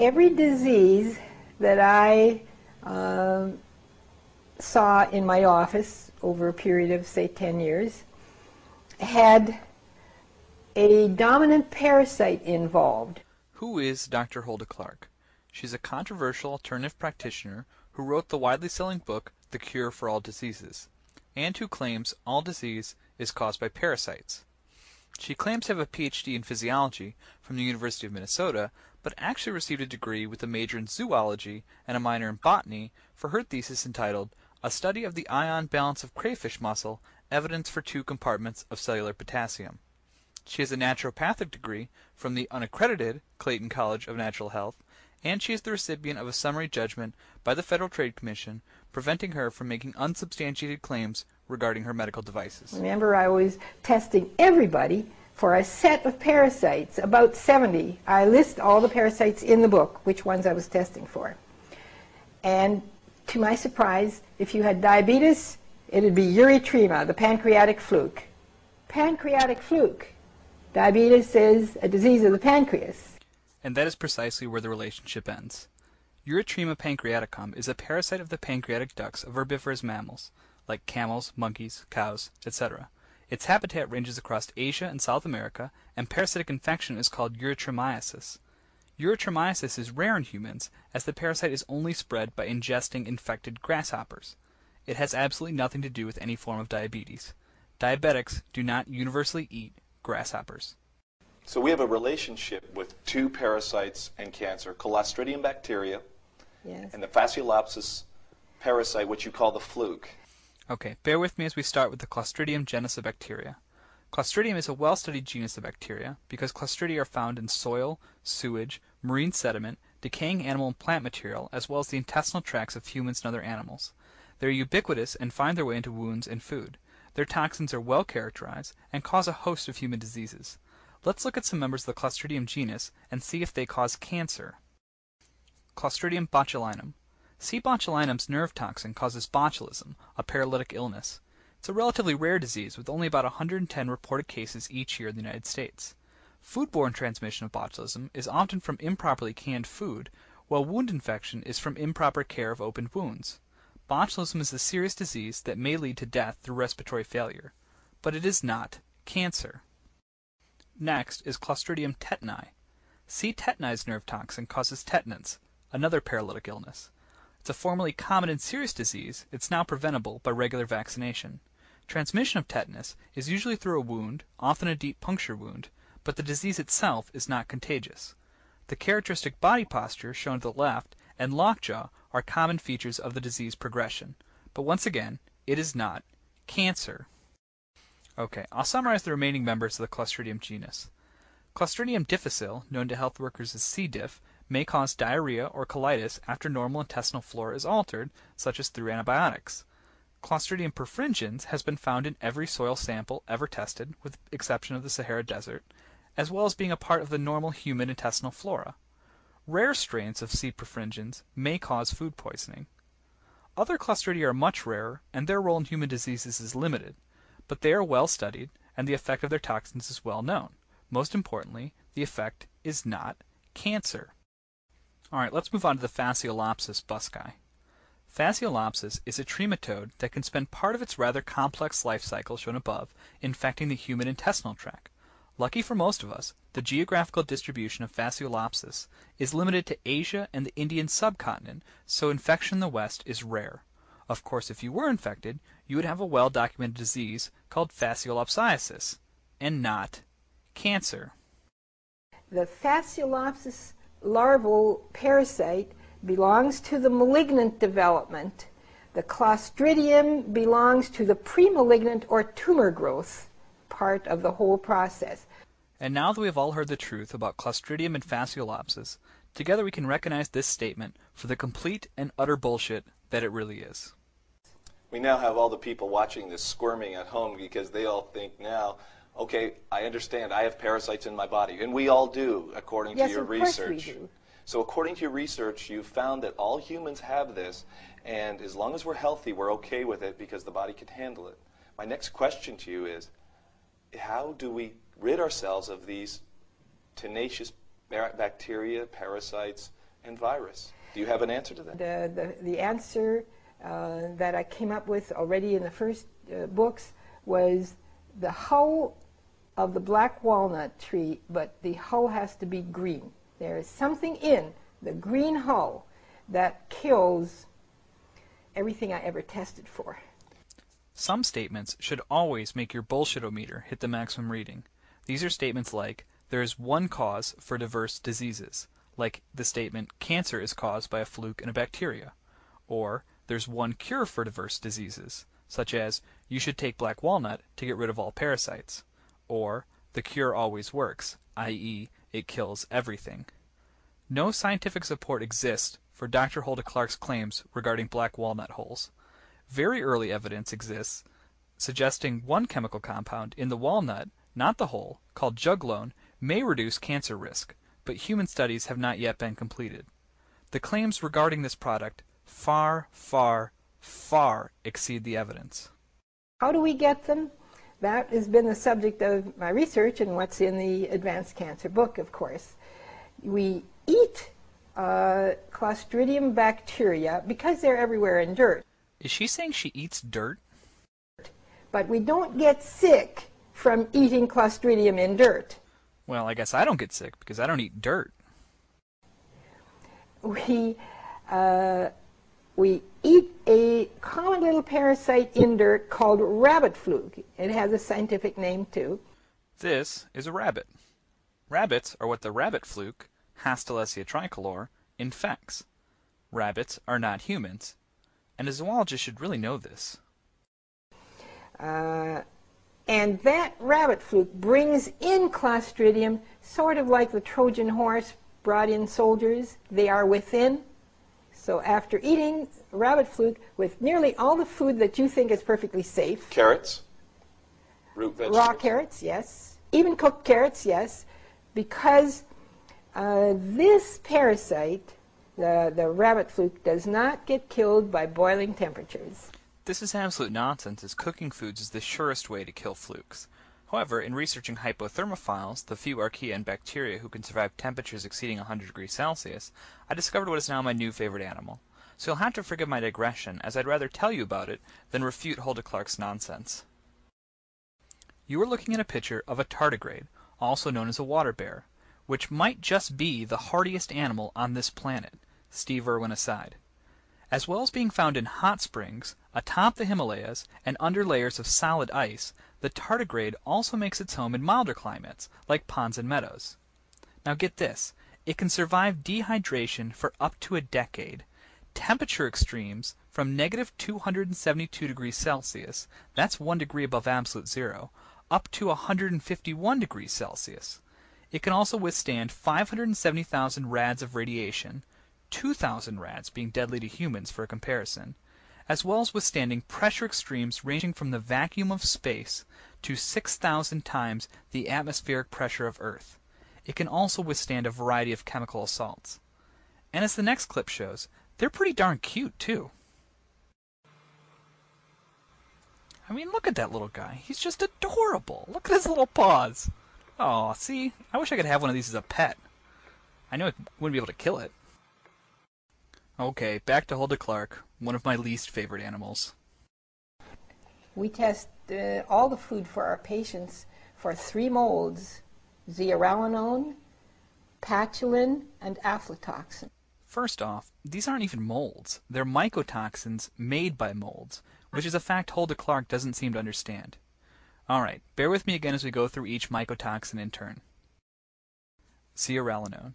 every disease that I saw in my office over a period of, say, 10 years had a dominant parasite involved. Who is Dr. Hulda Clark? She's a controversial alternative practitioner who wrote the widely selling book The Cure for All Diseases, and who claims all disease is caused by parasites. She claims to have a PhD in physiology from the University of Minnesota, but actually received a degree with a major in zoology and a minor in botany for her thesis entitled A Study of the Ion Balance of Crayfish Muscle, Evidence for 2 Compartments of Cellular Potassium. She has a naturopathic degree from the unaccredited Clayton College of Natural Health, and she is the recipient of a summary judgment by the Federal Trade Commission, preventing her from making unsubstantiated claims regarding her medical devices. Remember, I was testing everybody for a set of parasites, about 70. I list all the parasites in the book, which ones I was testing for. And to my surprise, if you had diabetes, it would be uretrema, the pancreatic fluke. Pancreatic fluke. Diabetes is a disease of the pancreas. And that is precisely where the relationship ends. Uretrema pancreaticum is a parasite of the pancreatic ducts of herbivorous mammals, like camels, monkeys, cows, etc. Its habitat ranges across Asia and South America, and parasitic infection is called uretremiasis. Uretremiasis is rare in humans, as the parasite is only spread by ingesting infected grasshoppers. It has absolutely nothing to do with any form of diabetes. Diabetics do not universally eat grasshoppers. So we have a relationship with 2 parasites and cancer, Clostridium bacteria, Yes. and the Phaseolopsis parasite, which you call the fluke. Okay, bear with me as we start with the Clostridium genus of bacteria. Clostridium is a well-studied genus of bacteria because Clostridia are found in soil, sewage, marine sediment, decaying animal and plant material, as well as the intestinal tracts of humans and other animals. They are ubiquitous and find their way into wounds and food. Their toxins are well characterized and cause a host of human diseases. Let's look at some members of the Clostridium genus and see if they cause cancer. Clostridium botulinum. C. botulinum's nerve toxin causes botulism, a paralytic illness. It's a relatively rare disease with only about 110 reported cases each year in the United States. Foodborne transmission of botulism is often from improperly canned food, while wound infection is from improper care of opened wounds. Botulism is a serious disease that may lead to death through respiratory failure, but it is not cancer. Next is Clostridium tetani. C. tetani's nerve toxin causes tetanus, another paralytic illness. It's a formerly common and serious disease. It's now preventable by regular vaccination. Transmission of tetanus is usually through a wound, often a deep puncture wound, but the disease itself is not contagious. The characteristic body posture shown to the left and lockjaw are common features of the disease progression. But once again, it is not cancer. Okay, I'll summarize the remaining members of the Clostridium genus. Clostridium difficile, known to health workers as C. diff, may cause diarrhea or colitis after normal intestinal flora is altered, such as through antibiotics. Clostridium perfringens has been found in every soil sample ever tested, with the exception of the Sahara Desert, as well as being a part of the normal human intestinal flora. Rare strains of C. perfringens may cause food poisoning. Other Clostridia are much rarer, and their role in human diseases is limited, but they are well studied, and the effect of their toxins is well known. Most importantly, the effect is not cancer. Alright, let's move on to the Phaseolopsis buscae. Phaseolopsis is a trematode that can spend part of its rather complex life cycle shown above infecting the human intestinal tract. Lucky for most of us, the geographical distribution of Phaseolopsis is limited to Asia and the Indian subcontinent, so infection in the West is rare. Of course, if you were infected, you would have a well-documented disease called Phaseolopsiasis, and not cancer. The Phaseolopsis larval parasite belongs to the malignant development. The Clostridium belongs to the premalignant or tumor growth part of the whole process. And now that we have all heard the truth about Clostridium and Phaseolopsis, together we can recognize this statement for the complete and utter bullshit that it really is. We now have all the people watching this squirming at home because they all think now, okay, I understand, I have parasites in my body. And we all do, according to your research. Yes, of course we do. So according to your research, you found that all humans have this, and as long as we're healthy, we're okay with it because the body can handle it. My next question to you is, how do we rid ourselves of these tenacious bacteria, parasites, and virus. Do you have an answer to that? The answer that I came up with already in the first books was the hull of the black walnut tree, but the hull has to be green. There is something in the green hull that kills everything I ever tested for. Some statements should always make your bullshit-o-meter hit the maximum reading. These are statements like, there is one cause for diverse diseases, like the statement, cancer is caused by a fluke and a bacteria. Or, there's one cure for diverse diseases, such as, you should take black walnut to get rid of all parasites. Or, the cure always works, i.e., it kills everything. No scientific support exists for Dr. Hulda Clark's claims regarding black walnut hulls. Very early evidence exists suggesting one chemical compound in the walnut, not the hull, called juglone, may reduce cancer risk, but human studies have not yet been completed. The claims regarding this product far, far, far exceed the evidence. How do we get them? That has been the subject of my research and what's in the Advanced Cancer book, of course. We eat Clostridium bacteria because they're everywhere in dirt. Is she saying she eats dirt? But we don't get sick from eating Clostridium in dirt. Well, I guess I don't get sick because I don't eat dirt. We eat a common little parasite in dirt called rabbit fluke. It has a scientific name too. This is a rabbit. Rabbits are what the rabbit fluke, Hastellesia tricolor, infects. Rabbits are not humans, and a zoologist should really know this. And that rabbit fluke brings in Clostridium, sort of like the Trojan horse brought in soldiers. They are within. So after eating rabbit fluke with nearly all the food that you think is perfectly safe. Carrots? Root vegetables? Raw carrots, yes. Even cooked carrots, yes. Because this parasite, the rabbit fluke, does not get killed by boiling temperatures. This is absolute nonsense, as cooking foods is the surest way to kill flukes. However, in researching hypothermophiles, the few archaea and bacteria who can survive temperatures exceeding 100 degrees Celsius, I discovered what is now my new favorite animal. So you'll have to forgive my digression, as I'd rather tell you about it than refute Hulda Clark's nonsense. You are looking at a picture of a tardigrade, also known as a water bear, which might just be the hardiest animal on this planet, Steve Irwin aside. As well as being found in hot springs, atop the Himalayas, and under layers of solid ice, the tardigrade also makes its home in milder climates, like ponds and meadows. Now get this, it can survive dehydration for up to a decade, temperature extremes from negative 272 degrees Celsius, that's 1 degree above absolute zero, up to 151 degrees Celsius. It can also withstand 570,000 rads of radiation, 2,000 rads being deadly to humans for a comparison, as well as withstanding pressure extremes ranging from the vacuum of space to 6,000 times the atmospheric pressure of Earth. It can also withstand a variety of chemical assaults. And as the next clip shows, they're pretty darn cute too. I mean, look at that little guy. He's just adorable. Look at his little paws. Oh, see? I wish I could have one of these as a pet. I know I wouldn't be able to kill it. Okay, back to Hulda Clark, one of my least favorite animals. We test all the food for our patients for 3 molds: zearalenone, patulin, and aflatoxin. First off, these aren't even molds. They're mycotoxins made by molds, which is a fact Hulda Clark doesn't seem to understand. Alright, bear with me again as we go through each mycotoxin in turn. Zearalenone.